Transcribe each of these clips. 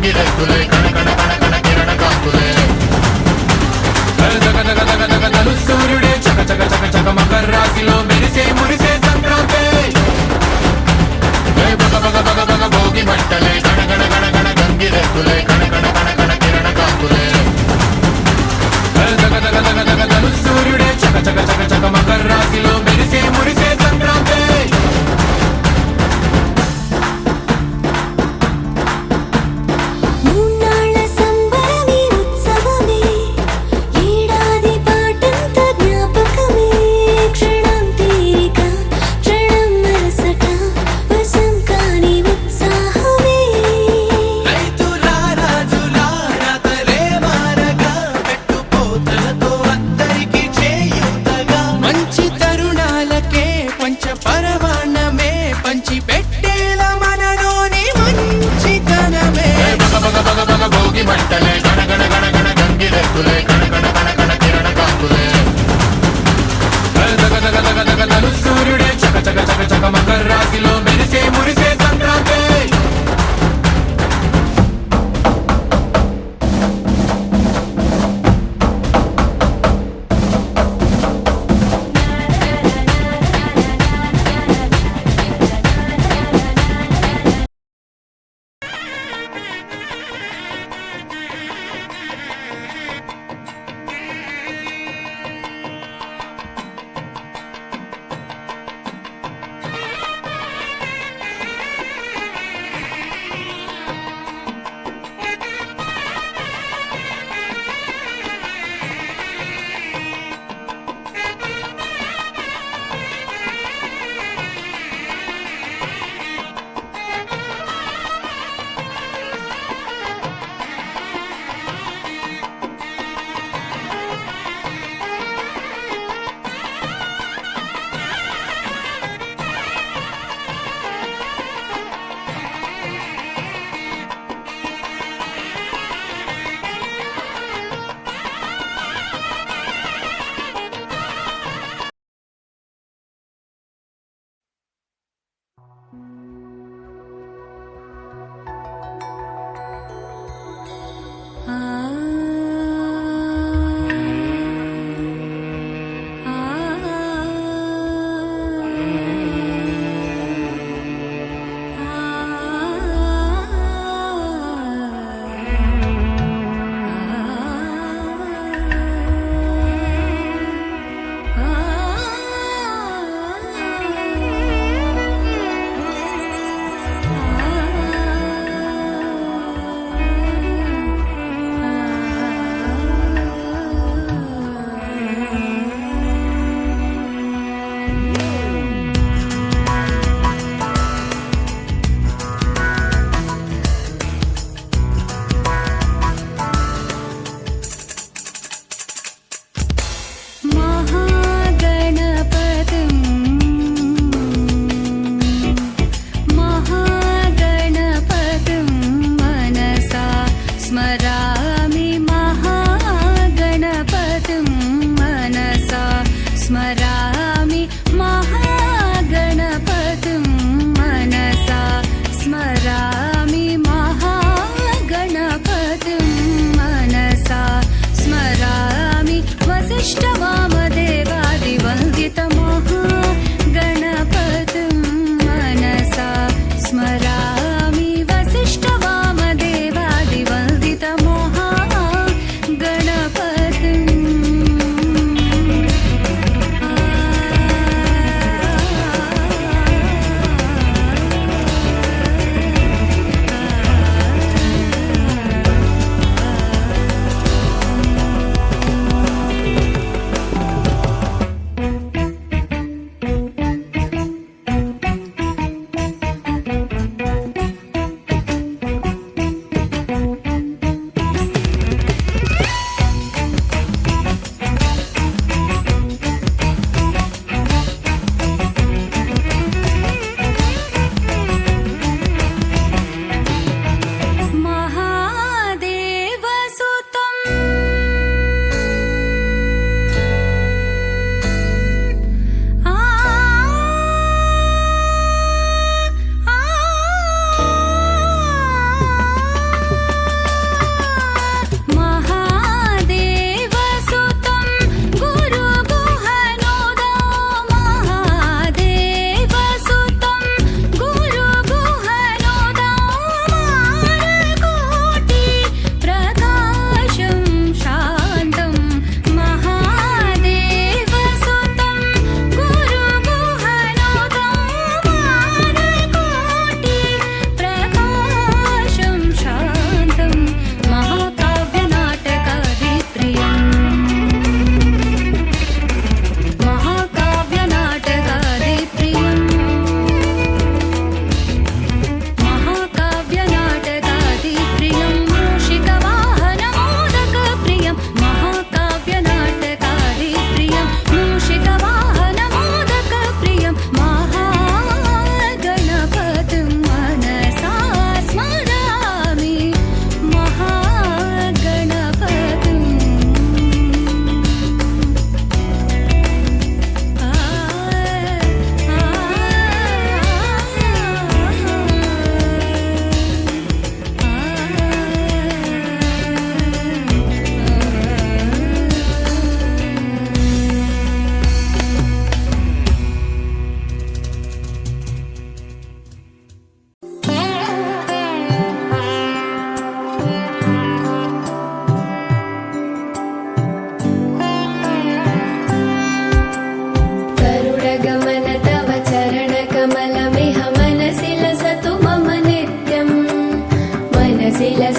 గంగిరెద్దులే కణ కణ కణ కణ కిరణ కాంతులే జగ జగ జగ జగ జలు సూర్యుడే చక చక చక చక మకర రాశిలో మెరిసే మురిసే సంక్రాంతి బగ బగ బగ బగ భోగి మంటలే గణ గణ గణ గణ గంగిరెద్దులే కణ కణ కణ కణ కిరణ కాంతులే జగ జగ జగ జగ జలు సూర్యుడే చక చక చక చక మకర రాశిలో మెరిసే మురిసే సంక్రాంతి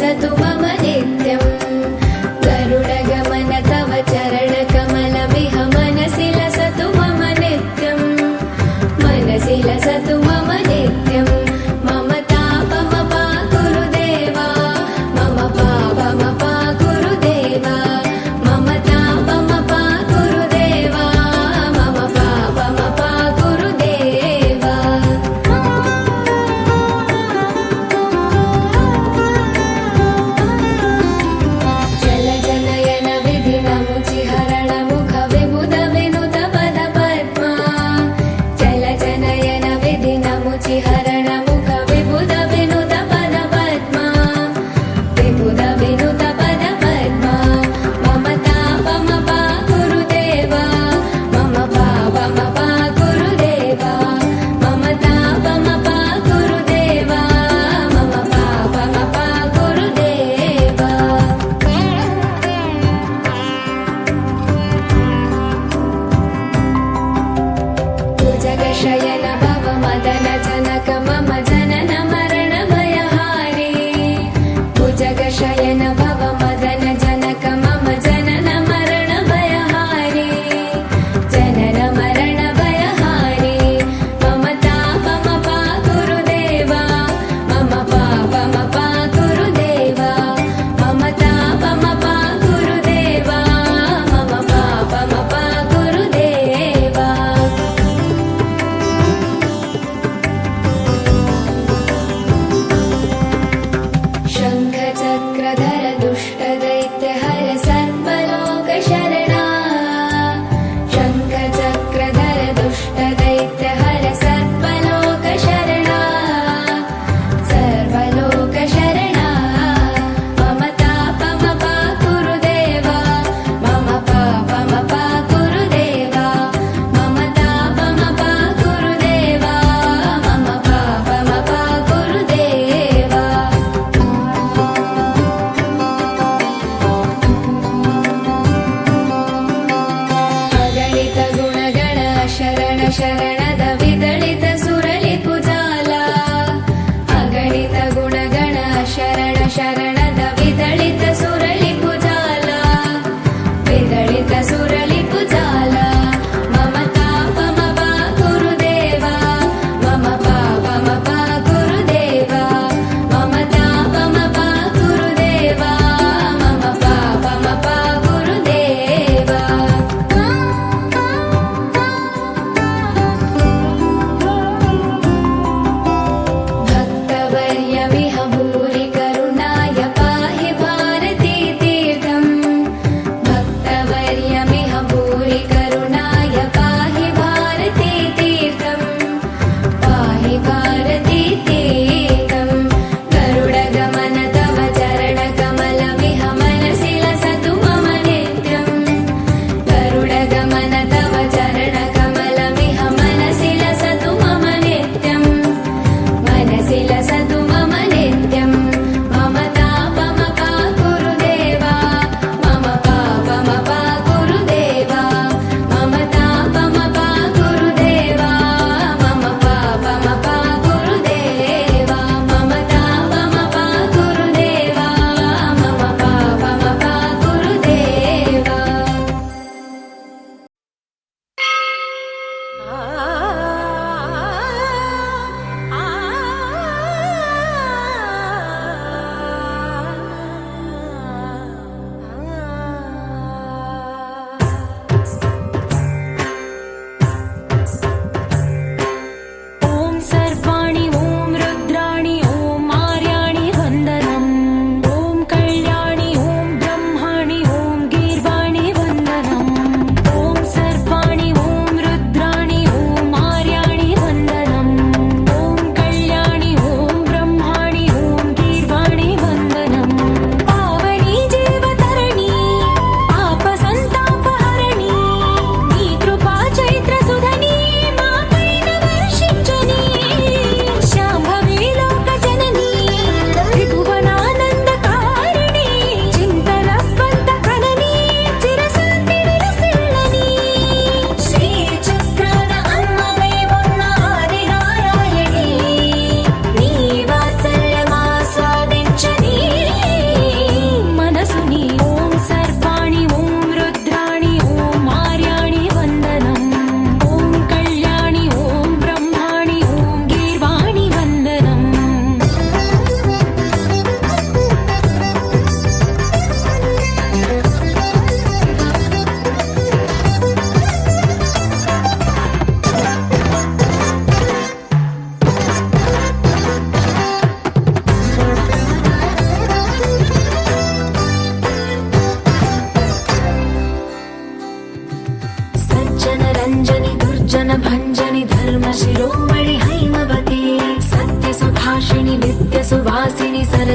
सतु मम नित्यम् गरुडगमन तव चरणकमलमिह मनसि लसतु मम नित्यम् मनसि लसतु मम नित्यम् मम तापमपाकुरु देवा मम पापमपाकुरु देवा मम तापमपाकुरु देवा मम पापमपाकुरु देवा जलजनयन विधिनमुचिहरण मुख विबुध विनुत पद पद्मा जलजनयन विधिनमुचिहरण मुख विबुध विनुत पद पद्मा विबुध विनुत पद पद्मा मम तापमपाकुरु देवा मम पापमपाकुरु देवा मम तापमपाकुरु देवा मम पापमपाकुरु देवा भुजगशयन भव मदन जनक मम जनन मरण भयहारी भुजगशयन भव मदन जनक मम जनन मरण भयहारी जनन मरण भयहारी मम तापमपाकुरु देवा मम पापमपाकुरु देवा मम तापमपाकुरु देवा मम पापमपाकुरु देवा शङ्खचक्रधर दुष्टदैत्यहर सर्वलोकशरणा शङ्खचक्रधर दुष्टदैत्यहर सर्वलोकशरणा सर्वलोकशरणा मम तापमपाकुरु देवा मम पापमपाकुरु देवा मम तापमपाकुरु देवा मम पापमपाकुरु देवा अगणित गुणगण शरण शरणद विदलित सुरलिपुजाला अगणित गुणगण शरण शरणद विदलित सुरलिपुजाला विदलित सुरलिपुजाला मम तापमपाकुरु देवा मम पापमपाकुरु देवा मम तापमपाकुरु देवा मम पापमपाकुरु देवा भक्तवर्यमिह भूरि करुणाय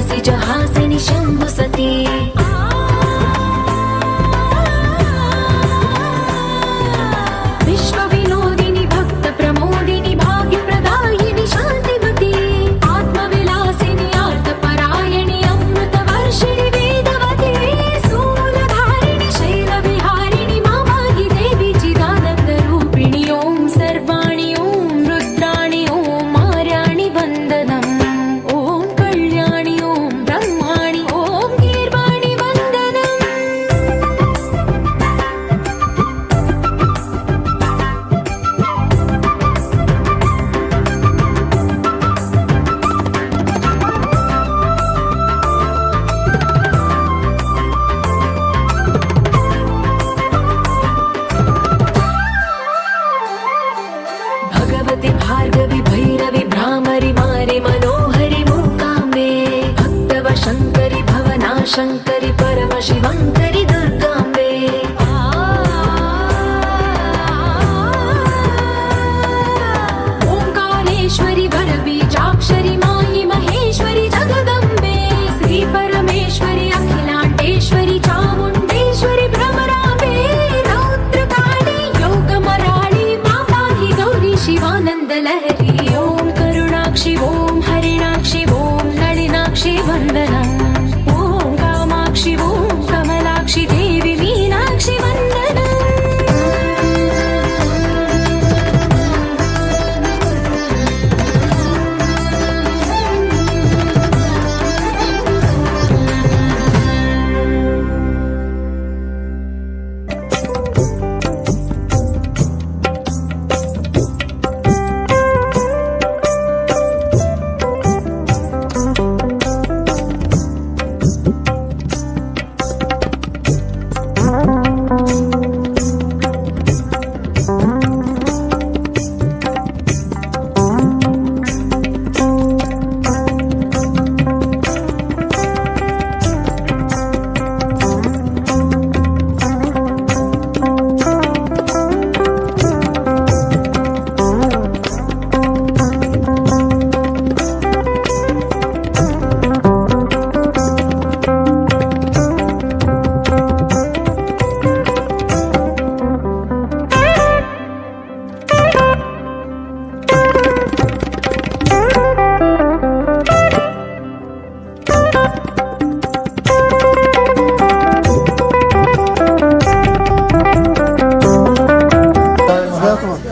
తులసి జహాసిని శంభు సతీ విశ్వ వినోదిని భక్త ప్రమోదిని భాగ్య ప్రదాయిని శాంతిమతి ఆత్మ విలాసిని ఆర్త పరాయణి అమృత వర్షిణి వేదవతి శూలధారిణి శైల విహారిణి మామాగి దేవి చిదానంద రూపిణి ఓం సర్వాణి ఓం రుద్రాణి ఓం మార్యాణి వందనం ఓం కళ్యాణి ఓం బ్రహ్మాణి ఓం గీర్వాణి వందనం भगवति भार्गवि भैरवि भ्रामरि मारि मनोहरि मूकाम्बे भक्तव शङ्करि भवना शङ्करि परम शिवङ्करि दुर्गाम्बे ओङ्कारेश्वरि वरबीजाक्षरि मायि महेश्वरि जगदम्बे श्री परमेश्वरि अखिलाण्डेश्वरि चामुण्डेश्वरि भ्रमराम्बे रौद्रकाली योगमराळि मापाहि गौरी शिवानन्द लहरी ॐ करुणाक्षि ॐ हरिणाक्षि ॐ नलिनाक्षि वन्दनम् ॐ कामाक्षि ॐ कमलाक्षि देवी मीनाक्षि वन्दनम्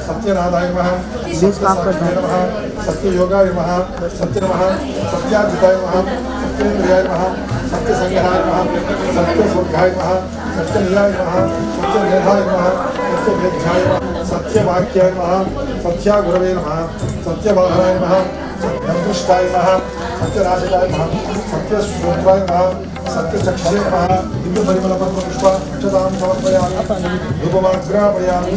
सत्यनाराय नमः सत्यसाक्षाय नमः सत्ययोगाय नमः सत्य नमः सत्याद्भुताय नमः सत्येन्द्रियाय नमः सत्यसंग्रहाय नमः सत्यस्वर्गाय नमः सत्यनिलयाय नमः सत्यमेधाय नमः सत्यमेध्याय नमः सत्यवाक्याय नमः सत्यागुरवे नमः सत्यवाहनाय नमः सत्यदृष्टाय नमः सत्यराशिकाय नमः सत्यस्वरूपाय नमः सत्यचक्षुषे नमः हिन्दुपरिमलपद्मपुष्प अक्षतां समर्पयामि धूपमाग्रापयामि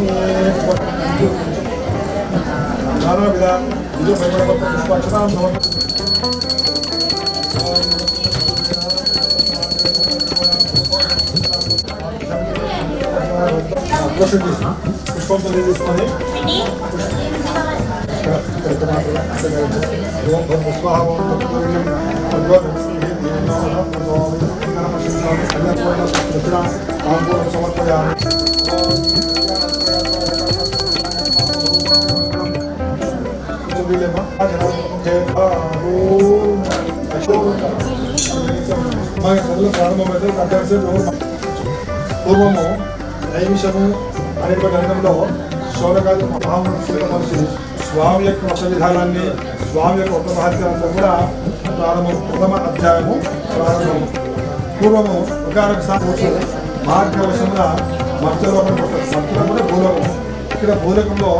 नानाविध हिन्दुपरिमलपद्मपुष्प अक्षतां समर्पयामि पुष्पं తీసుకొని ఓం భర్గ స్వాహ ఓం తత్పురుషం భగవన్ సమర్పయామి ప్రారంభమైతే పూర్వము నైమిషము అనేటువంటి రంగంలో శౌనకాది మహామహర్షి స్వామి యొక్క మత విధానాన్ని స్వామి యొక్క ఒక మహత్యాన్ని కూడా ప్రారంభం ప్రథమ అధ్యాయము ప్రారంభము పూర్వము ఒకనొక మార్గవశంగా మత్స్యలోకం మత్స్యలో కూడా భూలోకం ఇక్కడ భూలోకంలో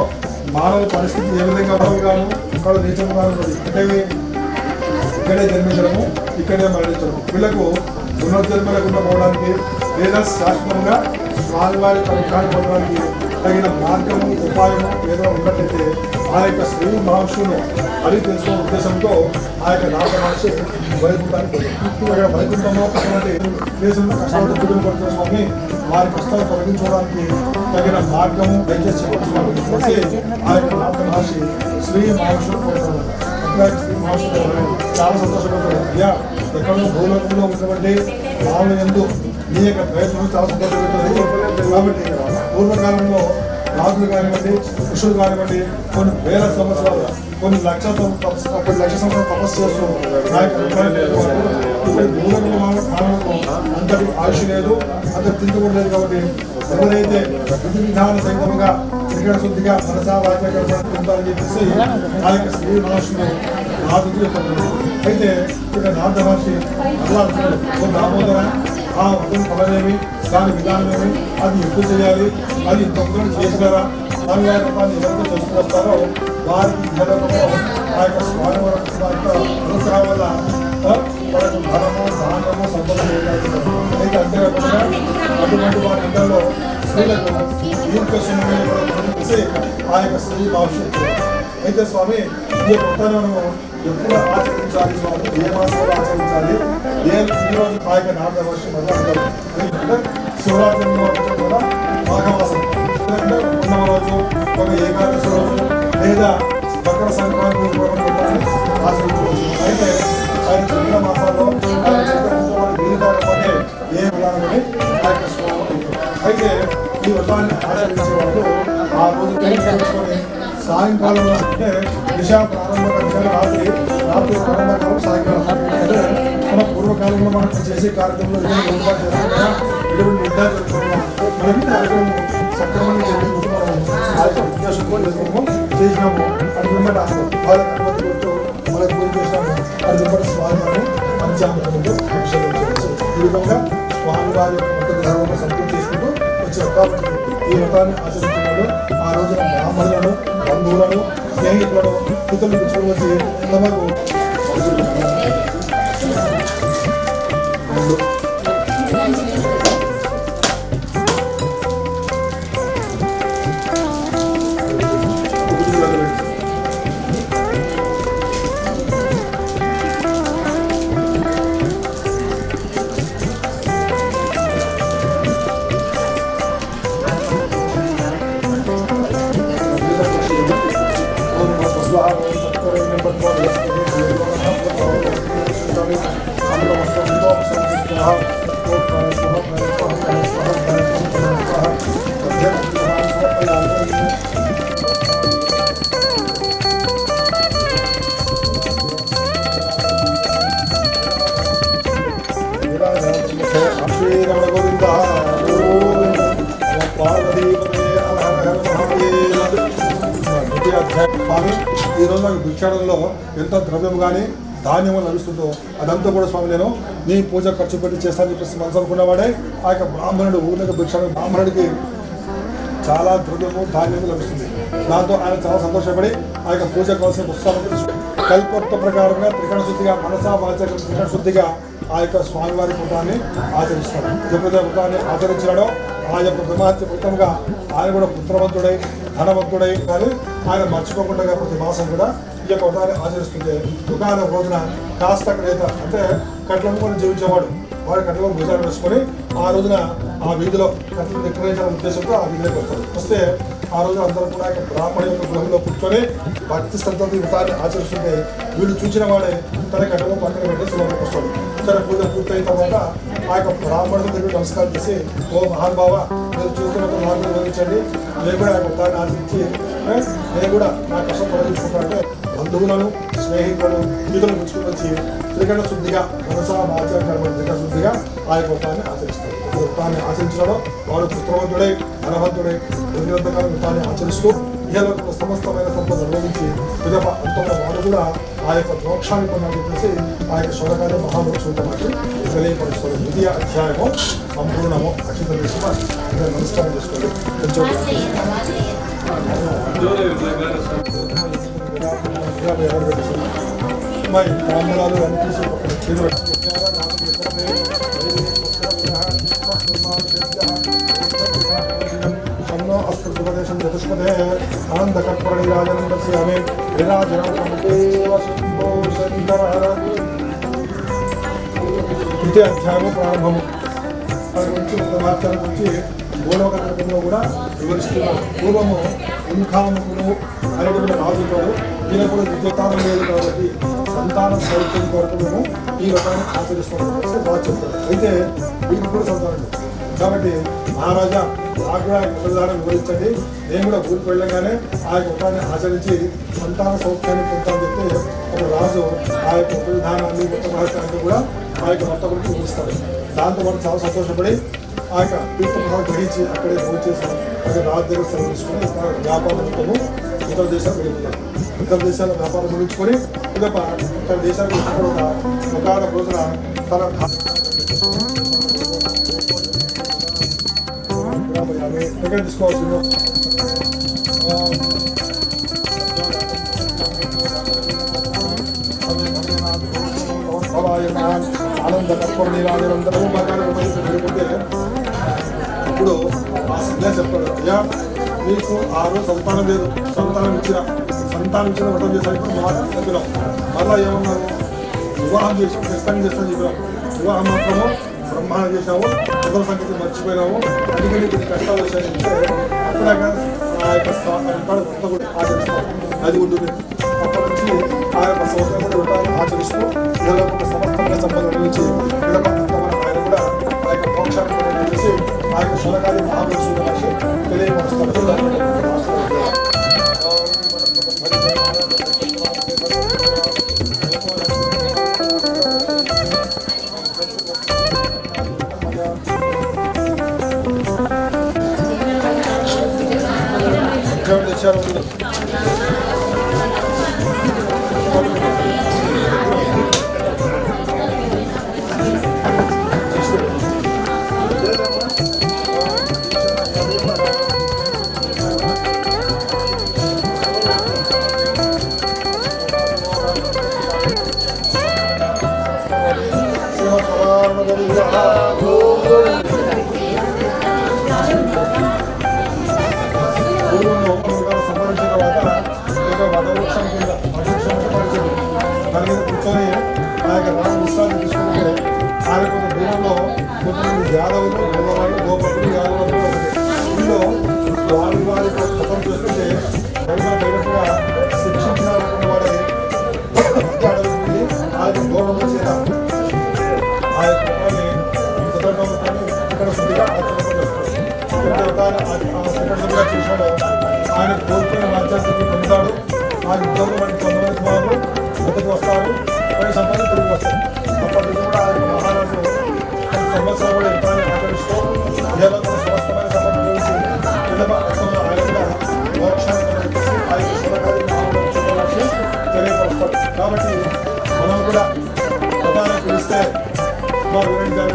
మానవ పరిస్థితి ఏ విధంగా గాను ఇక్కడ నీచముగాను అంటే ఇక్కడే జన్మించడము ఇక్కడే మరణించడము వీళ్ళకు పునర్జన్మ లేకుండా పోవడానికి లేదా శాశ్వతంగా స్వామివారి పరికారం పొందడానికి తగిన మార్గము ఉపాయము ఏదో ఉన్నట్లయితే ఆ యొక్క శ్రీ మహర్షులను అడిగి తెలుసుకునే ఉద్దేశంతో ఆ యొక్క నాగ మహర్షి వైకుంఠానికి ఇక్కడ వైకుంఠంలో అటువంటి దేశంలో కష్టాలు పడుతున్న స్వామి వారి కష్టాలు తొలగించుకోవడానికి తగిన మార్గము దయచేసి ఆ యొక్క నాగ మహర్షి శ్రీ మహర్షులు శ్రీ మహర్షులు చాలా సంతోషపడుతున్నారు ఎక్కడో భూలోకంలో ఉన్నటువంటి రాముని యందు నీ యొక్క ప్రయత్నం చాలా సంతోషపెడుతుంది. కాబట్టి పూర్వకాలంలో రాజులు కానివ్వండి, ఋషులు కానివ్వండి, కొన్ని వేల సంవత్సరాలు, కొన్ని లక్ష సంవత్సరాలు తపస్సు చేస్తూ నా యొక్క భూలోకంలో కాలంలో అంతటి ఆయుష్ లేదు, అంత తిండి కూడా లేదు. కాబట్టి ఎవరైతే విధి విధాన సహితంగా త్రికరణ శుద్ధిగా మనసా వాక్యాలని చెప్పేసి ఆ యొక్క శ్రీ మహర్షులు నాదుడు చెప్పారు. అయితే ఇక్కడ నారద మహర్షి అలా దామోదర ఆ వృత్తం ఫలమేమి, దాని విధానమేమి, అది ఎప్పుడు చేయాలి, అది ఇంకొకరు చేసినారా, దాని వ్యాపారాన్ని ఎవరితో చేసుకొస్తారో వారికి ధనము ఆ యొక్క స్వామివారి అనుగ్రహం వల్ల వాళ్ళకు ధనము ధాన్యము సంపద అయితే అంతేకాకుండా అటువంటి వారి ఇంట్లో స్త్రీలకు దీర్ఘ సుమేసి ఆ యొక్క స్త్రీ భవిష్యత్తు. అయితే స్వామి ఈ యొక్క వృత్తాన్ని మనము ఎప్పుడు ఆచరించాలి స్వామి, ఏ మాసంలో ఆచరించాలి, ఏ రోజు ఆ యొక్క నారద మహర్షి మొదలు ఎందుకంటే శివరాత్రిలో కూడా మాఘమాసం ఉన్నవ రోజు, ఒక ఏకాదశి రోజు లేదా మకర సంక్రాంతి రోజు ఆచరించవచ్చు. అయితే ఆయన చిన్న మాసాల్లో ఏ విధానమని ఆ యొక్క స్వామి. అయితే ఈ వ్రతాన్ని ఆచరించే వాళ్ళు ఆ రోజు తెలుసుకొని సాయంకాలం అంటే దిశా ప్రారంభ రాత్రి ప్రారంభకాలం సాయంకాలం అంటే మన పూర్వకాలంలో మనం చేసే కార్యక్రమంలో ఎటువంటి నిర్ధారణ మనకి కార్యక్రమం సక్రమంగా జరిగింది. ఆ యొక్క ఉద్దేశంతో చేసినాము. అది వెంబట వాళ్ళకి అనుమతి కొడుతూ మనకు పూజ చేసినాము. అది వెంబట స్వామివారిని పంచామృతంలో ఈ విధంగా స్వామివారి యొక్క ధర్మంలో సంపూర్తి చేసుకుంటూ వచ్చారు. కాబట్టి ఈ వ్రతాన్ని ఆచరించినాడు. ఆ రోజున బ్రాహ్మణులను, బంధువులను, స్నేహితులను, పితరులు పిచ్చుకొని వచ్చి తమకు స్వామి ఈ రోజు నాకు భిక్షాడంలో ఎంత ద్రవ్యం కానీ ధాన్యము లభిస్తుందో అదంతా కూడా స్వామి నేను నీ పూజ ఖర్చు పెట్టి చేస్తానని చెప్పేసి మనసు అనుకున్నవాడే ఆ యొక్క బ్రాహ్మణుడు ఊరిక భిక్షాడు బ్రాహ్మణుడికి చాలా ద్రవ్యము ధాన్యము లభిస్తుంది. దాంతో ఆయన చాలా సంతోషపడి ఆ యొక్క పూజ కావాల్సిన పుస్తకాలను కల్పొత్త ప్రకారంగా త్రికరణ శుద్ధిగా మనసా వాచ త్రికరణ శుద్ధిగా ఆ యొక్క స్వామివారి వ్రతాన్ని ఆచరిస్తాడు. ఎప్పుడైతే వ్రతాన్ని ఆచరించినాడో ఆ యొక్క బ్రహ్మహత్య ఫలితంగా ఆయన కూడా పుత్రవంతుడై ధనవంతుడై కానీ ఆయన మర్చిపోకుండా ప్రతి మాసం కూడా ఈ యొక్క వ్రతాన్ని ఆచరిస్తుంటే దుకాణం రోజున కాస్త నేత అంటే కట్లను జీవించేవాడు వాడు కట్లలో భుజాలు వేసుకొని ఆ రోజున ఆ వీధిలో కట్టలు విక్రయించాలనే ఉద్దేశంతో ఆ వీధిలోకి వస్తాడు. వస్తే ఆ రోజు అందరూ కూడా బ్రాహ్మణ యొక్క గృహంలో కూర్చొని భక్తి శ్రద్ధతో వ్రతాన్ని ఆచరిస్తుంటే వీడు చూసిన వాడే తన కట్టలో పక్కన పెట్టేసి లోపలికి వస్తాడు. తన పూజ పూర్తయిన తర్వాత ఆ యొక్క బ్రాహ్మణుల దగ్గర నమస్కారం చేసి ఓ మహానుభావ మీరు చూస్తున్న మార్గం వివరించండి, నేను కూడా ఆ వ్రతాన్ని ఆచరించి నేను కూడా నా కష్టం తొలగించుకుంటానంటే బంధువులను స్నేహితులను ఈతలు పుచ్చుకుని వచ్చి త్రికరణ శుద్ధిగా మనసా ఆచరణ త్రికరణ శుద్ధిగా ఆ యొక్క వ్రతాన్ని ఆచరిస్తారు. వ్రతాన్ని ఆచరించడంలో వాడు పుత్రవంతుడై ధనవంతుడై నిరంతకాలం వ్రతాన్ని ఆచరిస్తూ ఇహలోక సమస్తమైన సంపద అనుభవించి విధప అంతలో వాడు కూడా ఆ యొక్క మోక్షాన్ని పొందాలని చెప్పేసి ఆ యొక్క శోధకాన్ని మహామోక్షంతో తెలియపరుస్తారు. ద్వితీయ అధ్యాయము సంపూర్ణము అక్షిత నమస్కారం చేసుకోండి. మరి బ్రాహ్మణాలు అస్పృపదేశం చతుష్పదే ఆనందకర్పణిరాజనం దర్శయామి ద్వితీయ అధ్యాయము ప్రారంభము గురించి వార్తల గురించి గోలోకంలో కూడా వివరిస్తున్నారు. పూర్వము ఇంఖాముకులు అనేటువంటి రాజుగారు ఈయన కూడా విద్యుత్తానం లేదు కాబట్టి సంతానం సౌఖ్యం కొరకు మేము ఈ వ్రతాన్ని ఆచరిస్తామని బాగా చెప్తారు. అయితే వీరికి కూడా సంతానం లేదు. కాబట్టి మహారాజా నాకు కూడా విధానం వివరించండి, నేను కూడా ఊరికి వెళ్ళగానే ఆ యొక్క వ్రతాన్ని ఆచరించి సంతాన సౌఖ్యాన్ని పొందాలని చెప్తే ఒక రాజు ఆ యొక్క విధానాన్ని మొత్తం రహస్యాన్ని కూడా ఆ యొక్క భర్త గురించి వివరిస్తాడు. దాంతో పాటు చాలా సంతోషపడి ఆ యొక్క తీర్థప్రసాదం గ్రహించి అక్కడే భోజనం చేసి అక్కడ రాజు దగ్గర సెలవు తీసుకుని వ్యాపార నిమిత్తము ఇతర దేశాలకు వెళ్ళిపోతారు. ఇతర దేశాల వ్యాపారం ముగించుకొని ఇతర దేశాలకు వచ్చిన ఒకనొక రోజున తన దగ్గర తీసుకోవాల్సింది ఆనంద కర్పూర నీరాజనందరూ మాట్లాడుకుంటే ఇప్పుడు ఆ సిద్ధ చెప్పాడు, అయ్యా మీకు ఆ రోజు సంతానం లేదు, సంతానం ఇచ్చిన వ్రతం చేసాను మాట చెప్పినాం. మళ్ళా ఏమన్నారు, వివాహం చేసి ఖచ్చితంగా చేస్తాను చెప్పినాం. వివాహం మాత్రము బ్రహ్మాండం చేసాము, ఇతర సంగతి మర్చిపోయినాము, అందుకని కొన్ని కష్టాలు వచ్చాయంటే అక్కడ ఆ యొక్క వ్రతం కూడా ఆచరిస్తాం. అది ఉంటుంది. అప్పటి నుంచి ఆ యొక్క సంవత్సరం కూడా వ్రతాన్ని ఆచరిస్తూ ఇళ్ళలో ఒక సమర్థమైన సంబంధం నుంచి ఆయన కూడా ఆ యొక్క మోక్షాన్ని చేసి ఆ యొక్క శునకాది మహాపురుషుల భాష తెలియపరుస్తారు. దాని మీద కూర్చొని ఆ యొక్క రాజు విశ్రాంతి తీసుకుంటే ఆయన కొంత దూరంలో కొంతమంది యాదవులు, గోదవాళ్ళు, గోపకులు, యాదవులు ఇందులో వారి పథం చేస్తుంటే బయటగా శిక్షించాలనుకున్న వాడే అడవుతుంది ఆ యొక్క గోడంలో చేత ఆ యొక్క ఇక్కడ శుద్ధిగా చేశాడు. ఆయన కోరుకున్న రాజ్యాన్ని పొందుతాడు. ఆ యుద్ధంలో మనకి కొంతమంది వాళ్ళు బతికి వస్తారు, కొన్ని సంపద తిరిగి వస్తారు. అప్పటి నుంచి కూడా ఆయన మహారాజు కొన్ని సంవత్సరాలు కూడా యుద్ధాన్ని ఆచరిస్తూ దేవతను స్వస్థమైన సంపద గురించి ఆయన కూడా మోక్షాన్ని ఆయన శుభకార్య మహారాజు తెలియపరుస్తాడు. కాబట్టి మనం కూడా ప్రధానం పిలిస్తే మా వివరించాలి.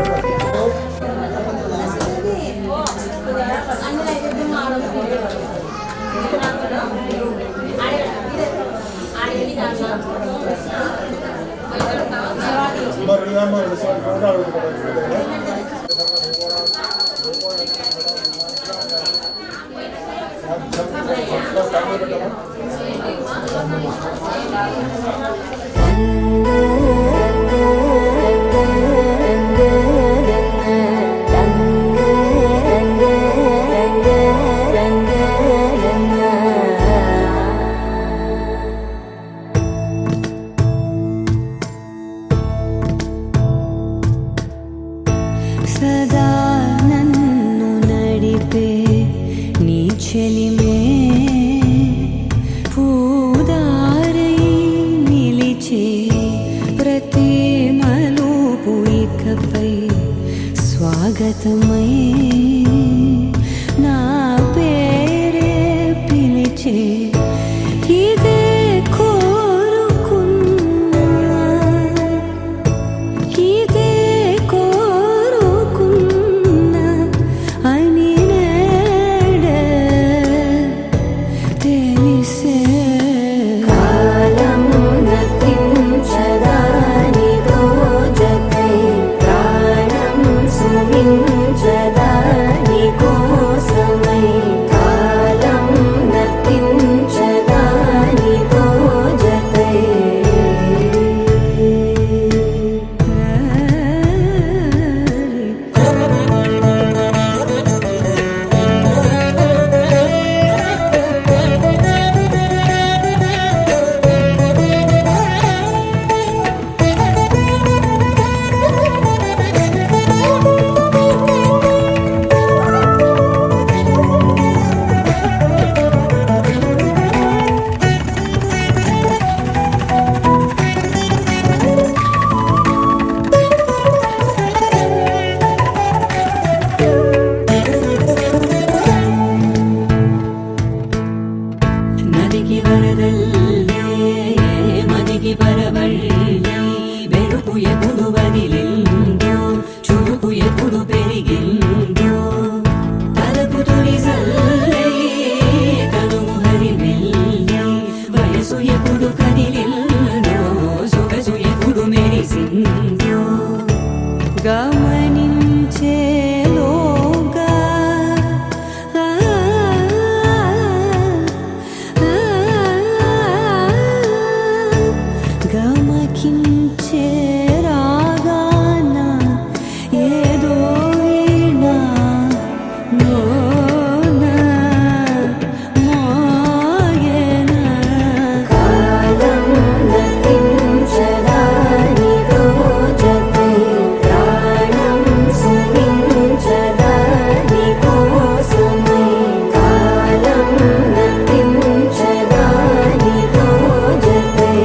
సదా నన్ను నడిపే నీ చెలిమే పూదారై నిలిచే ప్రతి మలుపు ఇకపై స్వాగతమై నా పేరే పిలిచే ఇదే కోరుకున్నా ఇదే కోరుకున్నా అని నేడే తెలిసే కాలం నతించదాని దోజకై ప్రాణం సుమించదాని కోసమై కాలం నతించదాని దోజకై గమనించేలోగా గమకించే రాగాన ఏదో వీణ మోన మోయన కాలం నతించదానితో జతై ప్రాణం సుమించదాని కోసమై కాలం నతించదానితో జతై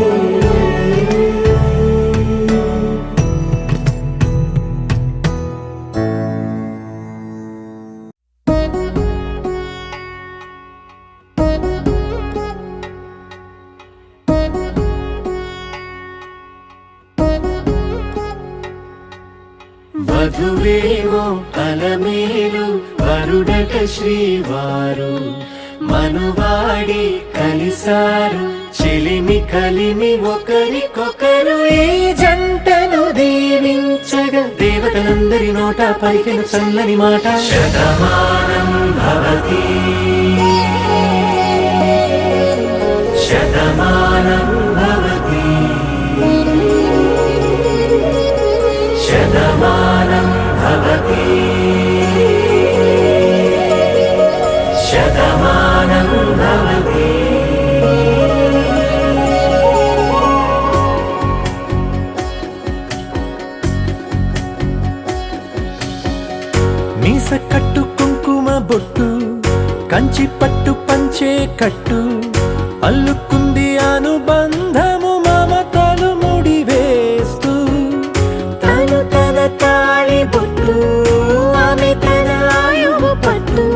వధువేమో అలమేలు వరుడట శ్రీవారు మనువాడి కలిసారు చెలిమి కలిమి ఒకరికొకరు ఈ జంటను దీవించగా దేవతలందరి నోట పలికిన చల్లని మాట శతమానం భవతి శతమానం భవతి శతమానం భవతి శతమానం భవతి మీస కట్టు కుంకుమ బొట్టు కంచి పట్టు పంచే కట్టు అల్లుకుంది అనుబంధము మమతలు ముడివేస్తూ తను తన తాళి బొట్టు ఆమె తన ఆయువు పట్టు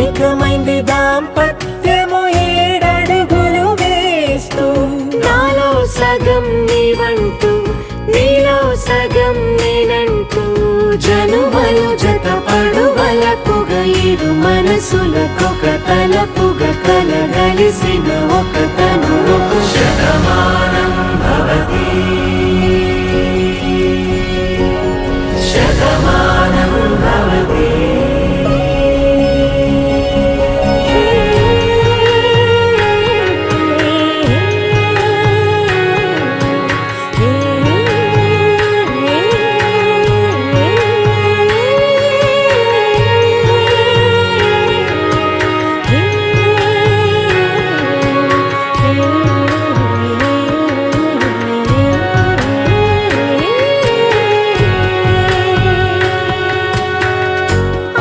ఏకమైంది దాంపత్యము 7 అడుగులు వేస్తూ నాలో సగం నీవంటూ నీలో సగం నేనంటూ జనుమలు జత పడువలపుగ ఇరు మనసులకొక తలపుగ కలగలిసిన ఒక తను శతమానం భవతి శతమానం భవతి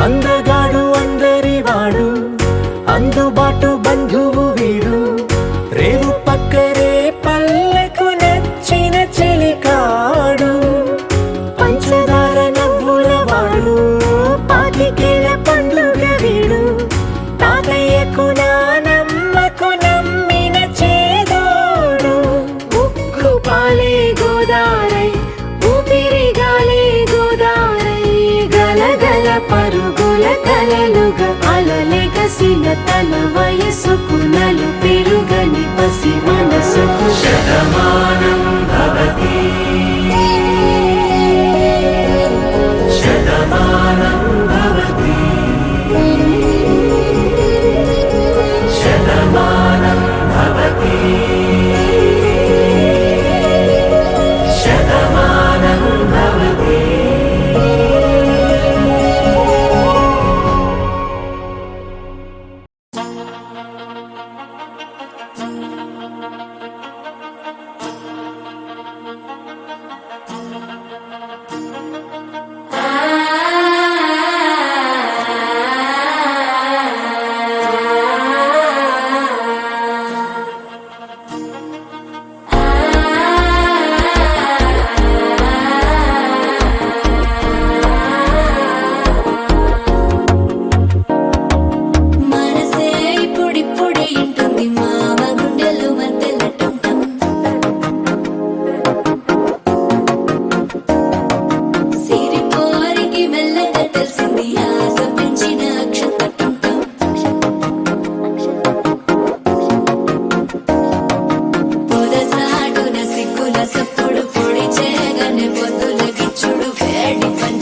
అందగాడు అందరివాడు అందుబాటు బంధువు వీడు రేవు పక్కరే పల్లెకు నచ్చిన చెలికాడు పంచదార నవ్వుల వాడు పాతికేల పండుగ వీడు తాతయ్యకు నానమ్మకు నమ్మిన చేదోడు ఉక్కు పాలే గోదారై ఊపిరిగాలే గోదారై గలగల పరుగుల కలలుగా అలలెగసిన తన వయసుకు నలు పెరుగని పసి మనసుకు శతమానం భవతి శతమానం భవతి శతమానం భవతి శతమానం భవతి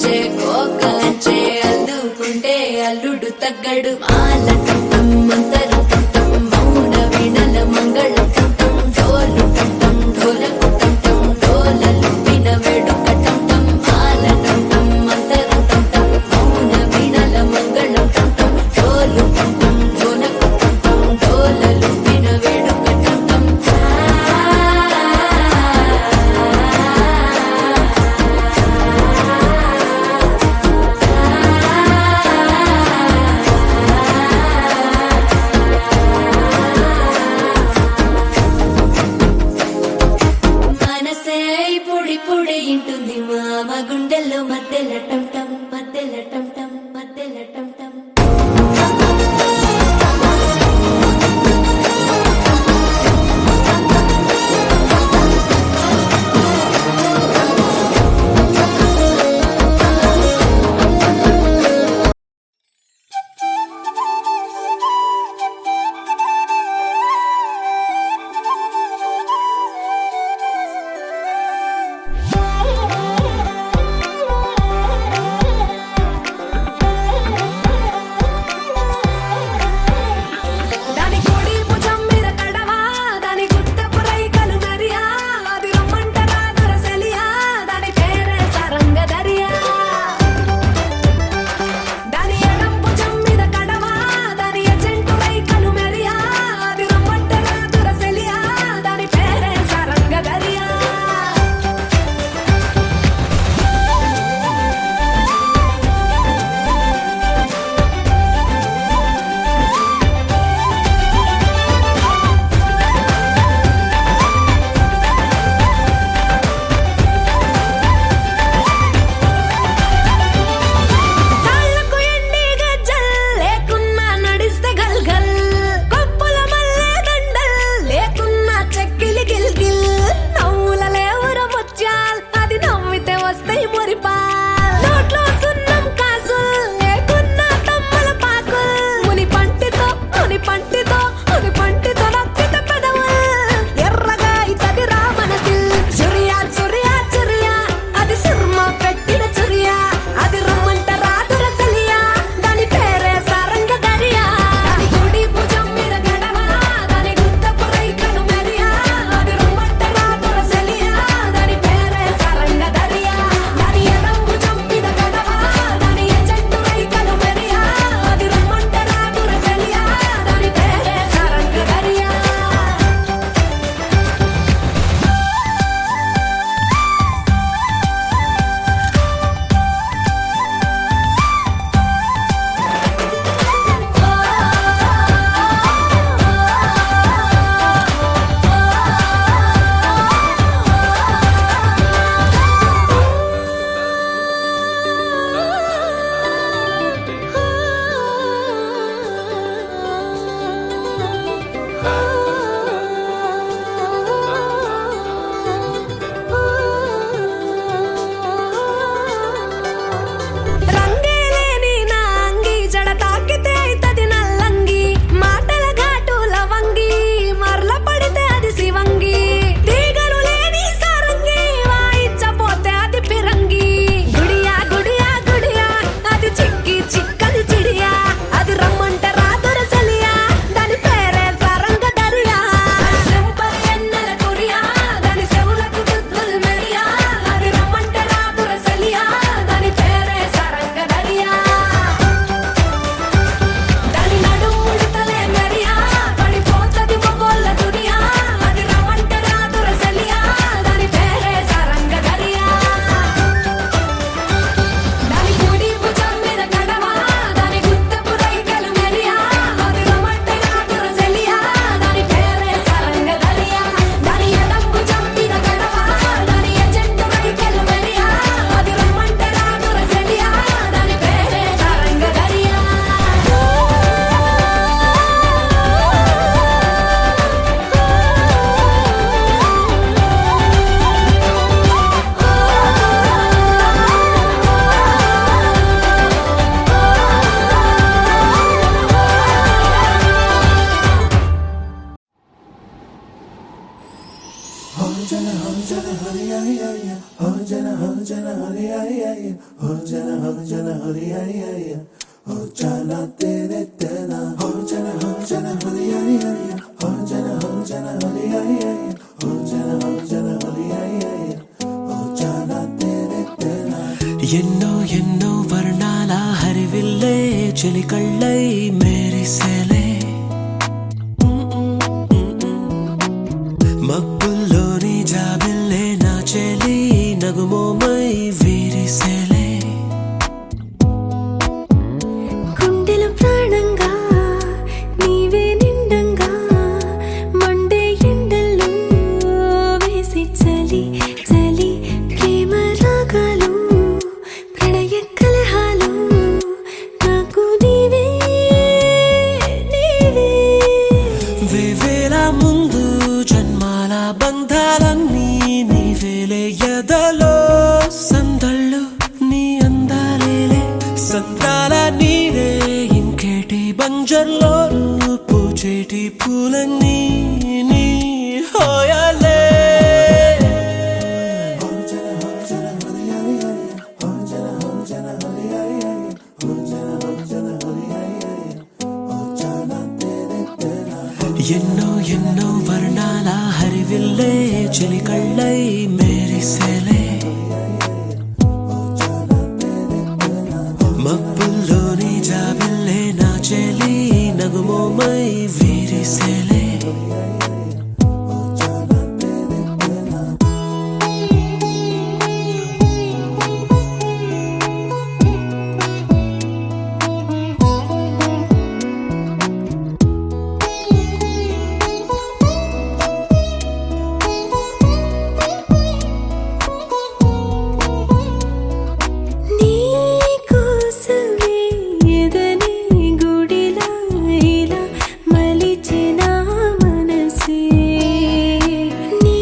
కంచే కోక అంచే అందుకుంటే అల్లుడు తగ్గడు మాల కట్టం మంతరు కట్టం మౌన వినల మంగళ కట్టం డోలు కట్టం ఢోలకు కట్టం డోలలు విన వేడుక కట్టం మాల కట్టం మంతరు కట్టం మౌన వినల మంగళ కట్టం డోలు కట్టం ఢోలకు కట్టం డోలలు విన వేడుక కట్టం ఎన్నో ఎన్నో వర్ణాల హరివిల్లే చెలికళ్ళై మేరిసేలే మబ్బుల్లోని జాబిల్లే నా చెలి నగుమోమై వీరిసేలే గుండెలో ప్రాణంగా నీవే నిండంగా మండే ఎండల్లో వేసి చలి చలి ప్రేమ రాగాలు ప్రణయ కలహాలు నాకు నీవే నీవే వేవేల ముందు జన్మాల బంధాలన్నీ నీవేలే ఎదలో సందళ్ళు నీ అందాలేలే సంతాల నీరే ఇంకేటి బంజర్లోను పూచేటి పూలన్నీ నీ హోయాలే ఎన్నో ఎన్నో వర్ణాల హరివిల్లే చెలికళ్ళై మేరిసేలే మబ్బుల్లోని జాబిల్లే నా చెలి నగుమోమై వీరిసేలే నీ కోసమే ఎదనే గుడిలా ఇలా మలిచిన మనసే నీ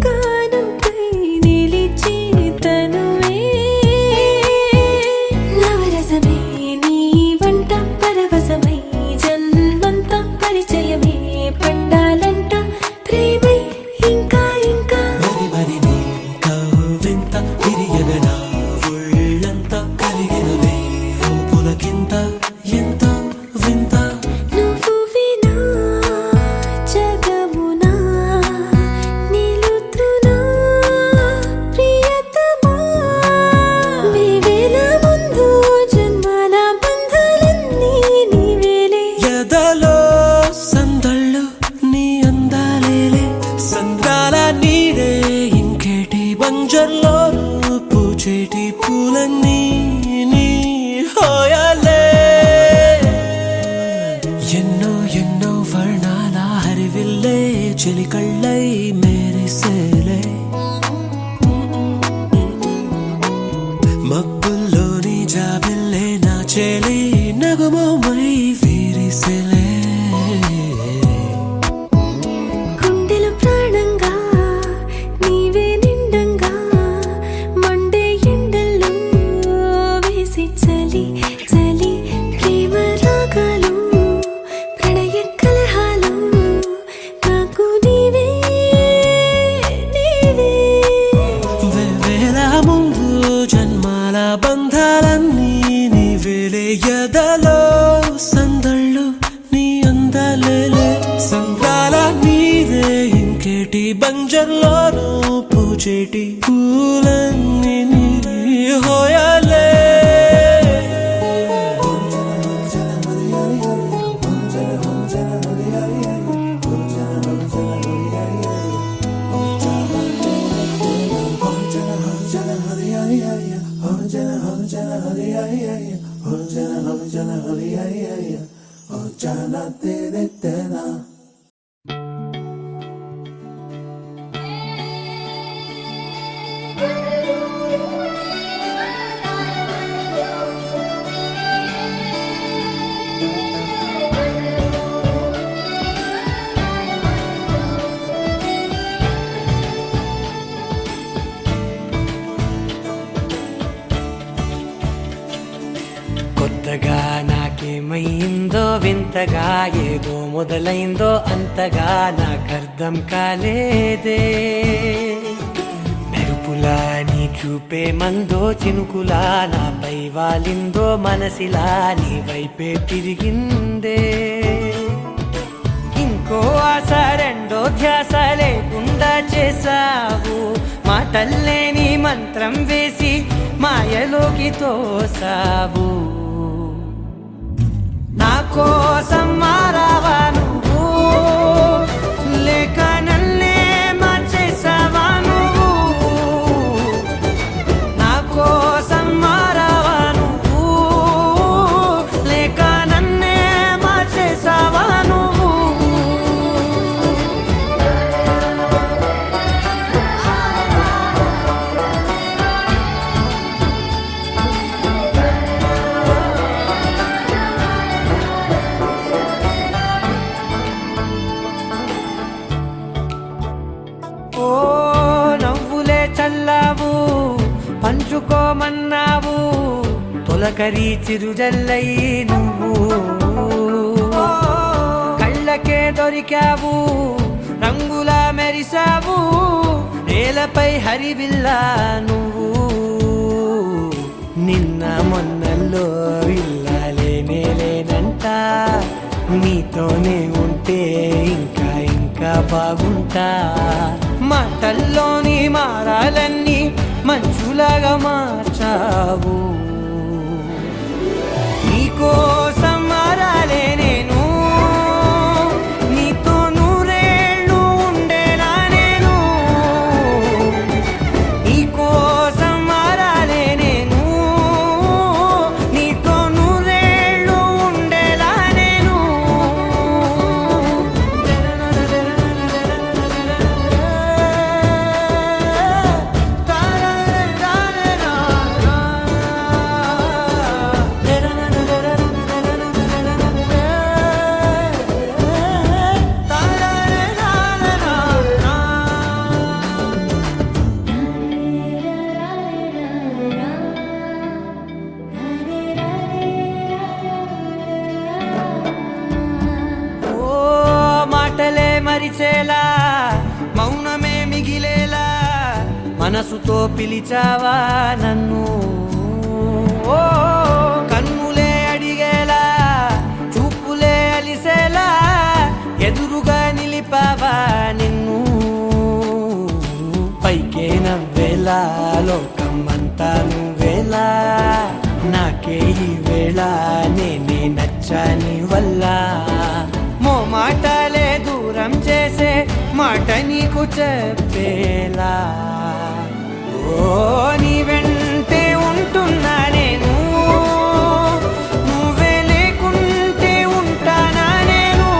కానుకై నిలిచి తనువే నవరసమే నీ వంట పరవశమై జన్మంతా పరిచయమే పండాలంట ప్రేమై ఇంకా ఇంకా మరి మరి నీ కవ్వింత తిరియగనా ఒళ్ళంత కలిగినలే పులకింత ఎంత వింత నువ్వు వినా జగమునా నిలుతునా ప్రియతమా వేవేల ముందు జన్మాల బంధాలన్నీ నీవేలే ఎదలో సందళ్ళు నీ అందాలేలే సంద్రాల నీరే ఇంకేటి బంజర్లోను పూచేటి పూలన్నీ నీ హోయాలే ఎన్నో ఎన్నో వర్ణాల హరివిల్లే చెలికళ్ళై మేరిసేలే మబ్బుల్లోని జాబిల్లే నా చెలి నగుమోమై వీరిసేలే గుండెలో ప్రాణంగా నీవే నిండంగా మండే ఎండల్లో వేసి చలి చలి ప్రేమ రాగాలు ప్రణయ కలహాలు నాకు నీవే నీవే వేవేల ముందు జన్మాల బంధాలన్నీ నీవేలే ఎదలో సందళ్ళు నీ అందాలేలే సంద్రాల నీరే ఇంకేటి బంజర్లోను పూచేటి పూలన్నీ నీ హోయాలే కొత్తగా నాకేమైందో వింతగా ఏదో మొదలైందో అంతగా నాకర్థం కాలేదే మెరుపుల చినుకులా నీ చూపే మందో చినుకులా నాపై వాలిందో మనసిలా నీ వైపే తిరిగిందే ఇంకో ఆశ రెండో ధ్యాస లేకుండా చేసావు మాటల్లే నీ మంత్రం వేసి మాయలోకి తోసావు నా కోసం మారావా నువ్వు లేక నన్నే మార్చేసావా నువ్వు నా కోసం మారావా నువ్వు లేక నన్నే మార్చేసావా నువ్వు ఓ నవ్వులే చల్లావు పంచుకోమన్నావు తొలకరి చిరుజల్లై నువ్వు కళ్ళకే దొరికావు రంగులా మెరిసావు నేలపై హరివిల్లా నువ్వు నిన్న మొన్నల్లో ఇల్లాలేనే లేనంట నీతోనే ఉంటే ఇంకా ఇంకా బాగుంటా మాటల్లోని మారాలన్నీ మంచులాగా మార్చావు నీకోసం మారాలే నేను నీతో నూరేళ్ళు ఉండేలా నేను నీకోసం మారాలే నేను నీతో నూరేళ్ళు ఉండేలా నేను ఓ మాటలే మరిచేలా మౌనమే మిగిలేలా మనసుతో పిలిచావా నన్ను ఓ కన్నులే అడిగేలా చూపులే అలిసేలా ఎదురుగా నిలిపావా నిన్ను పైకే నవ్వేలా లోకమంతా నువ్వేలా నాకే ఈ వేళ నేనే నచ్చాని వల్ల మో మాటలే దూరం చేసే మాట నీకు చెప్పేలా ఓ నీ వెంటే ఉంటున్నా నేను నువ్వే లేకుంటే ఉంటానా నేను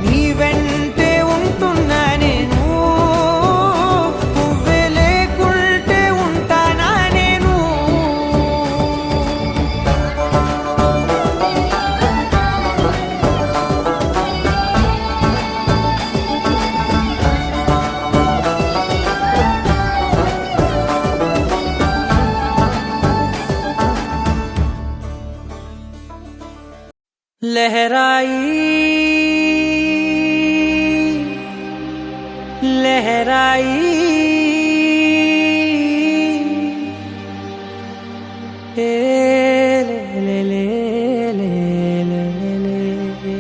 నీ వెంటే ఉంటున్నా నేను నువ్వే లేకుంటే ఉంటానా నేను लहराई लहराई ए ले ले ले ले ले ले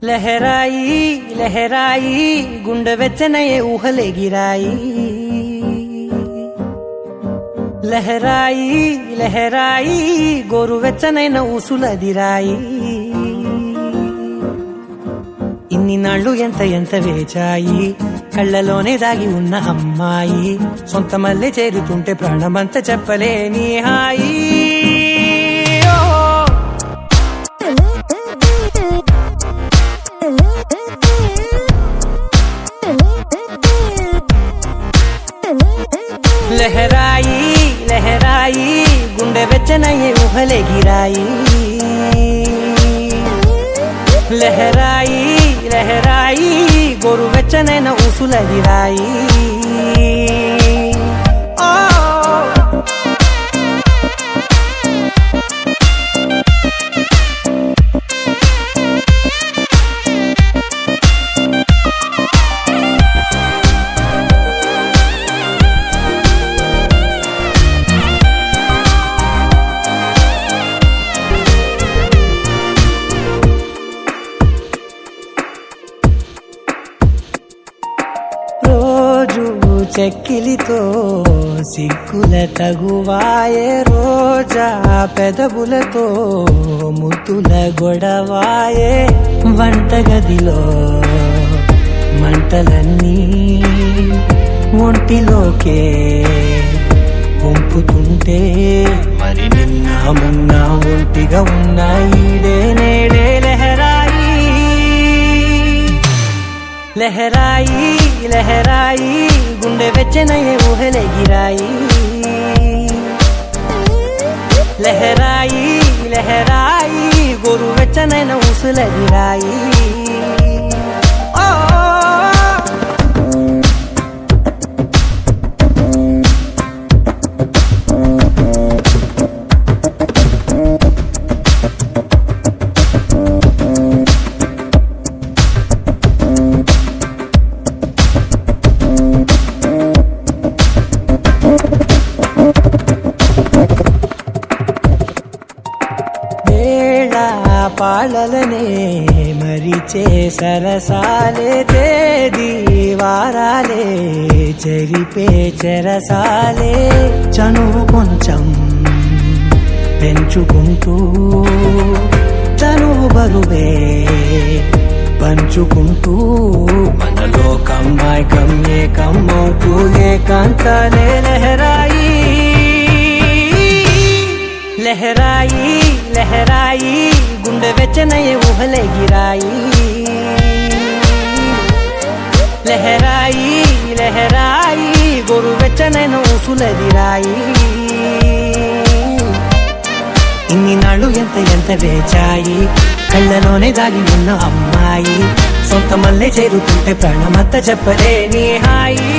లహరాయి లహరాయి గుండె వెచ్చనయే ఊహలే గిరాయి లహరాయి లహరాయి గోరు వెచ్చనైన ఊసులదిరాయి ఇన్ని నాళ్ళు ఎంత ఎంత వేచాయి కళ్ళలోనే దాగి ఉన్న అమ్మాయి సొంత మల్లె చేరుతుంటే ప్రాణమంత చెప్పలేని హాయి లహరాయి లహరాయి గుండె వెచ్చనయ్యే ఊహలే గిరాయి లహరాయి లహరాయి గోరు వెచ్చనైన ఊసులదిరాయి చెక్కిలితో సిగ్గుల తగువాయే రోజా పెదవులతో ముద్దుల గొడవాయే వంటగదిలో మంటలన్నీ ఒంటిలోకే వంపుతుంటే మరి నిన్న మొన్న ఒంటిగా ఉన్న ఈడే నేడే లహరాయి లహరాయి లహరాయి గుండె వెచ్చనయే ఊహలెగిరాయి లహరాయి లహరాయి గోరు వెచ్చనైన ఊసులెగిరాయి పాలలనే మరిచే సరసాలే తేదీ వారాలే చెరిపే చెరసాలే చనువు కొంచెం పెంచుకుంటూ చనువు బరువే పంచుకుంటూ మనలో కమ్మాయి కమ్మే కమ్మవుతూ ఏకాంతాలే లహరాయి లహరాయి లహరాయి గుండె వెచ్చనయే ఊహలెగిరాయి లహరాయి లహరాయి గోరు వెచ్చనైన ఊసులెగిరాయి ఇన్ని నాళ్ళు ఎంత వేచాయి కళ్ళలోనే దాగి ఉన్న అమ్మాయి సొంత మల్లె చేరుతుంటే ప్రాణమంత చెప్పలేని హాయి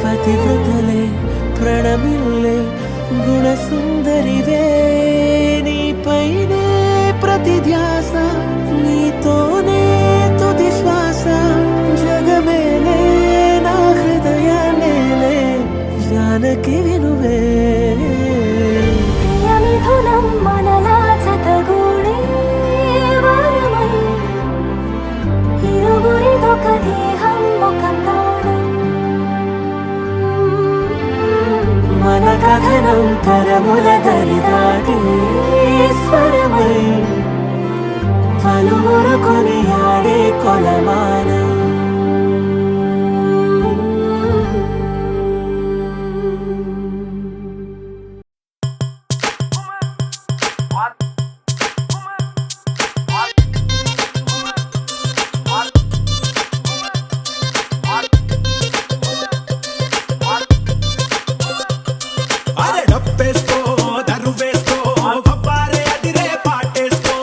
పతివ్రతలే ప్రణమిల్లే గుణసుందరివే నీపైనే ప్రతి ధ్యాస నీతోనే తుది శ్వాస జగమేలే స్వరముల దరిదాటి స్వరమై పలువురు కొనియాడే కొలమానం అరే డప్పేసుకో దరువేసుకో పప్పారే అదిరే పాటేసుకో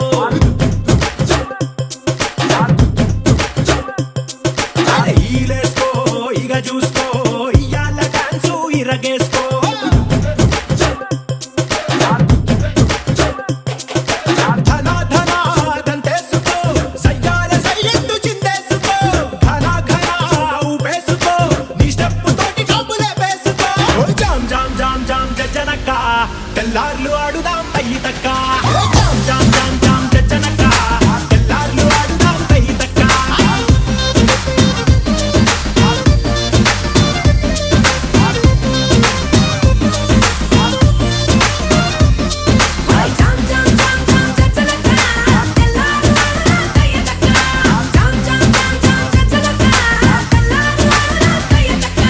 అరే ఈలేసుకో ఇగ చూసుకో ఇయ్యాల డాన్సు ఇరగేసుకో ధనా ధనా దంతేసుకో సయ్యాల సయ్యట్టు చిందేసుకో ఘనా ఘనా ఊపేసుకో నీ స్టెప్ తోటి కబులే వేసుకో జామ్ జామ్ జామ్ జామ్ జనక తెల్లార్లు ఆడుదాం తయ్యి తక్క జామ్ జామ్ జామ్ జామ్ జనక తెల్లార్లు ఆడుదాం తయ్యి తక్క జామ్ జామ్ జామ్ జామ్ చచ్చలక తెల్లారు కయ్యటక జామ్ జామ్ జామ్ జామ్ చచ్చలక తెల్లారు కయ్యటక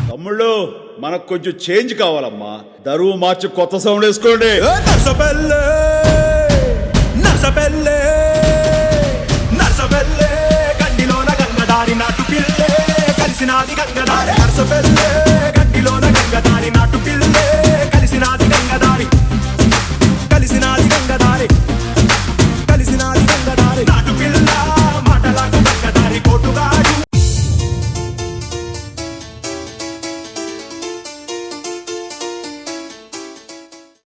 తమ్ముళ్ళు మనకు కొంచెం చేంజ్ కావాలమ్మా దరువు మార్చి కొత్త సౌండ్ వేసుకోండి నర్సబెల్లే నర్సబెల్లే నర్సబెల్లే గడ్డిలోన గంగదారి నాటు పిల్లే కలిసినాది గంగదారి నర్సబెల్లే గడ్డిలోన గంగదారి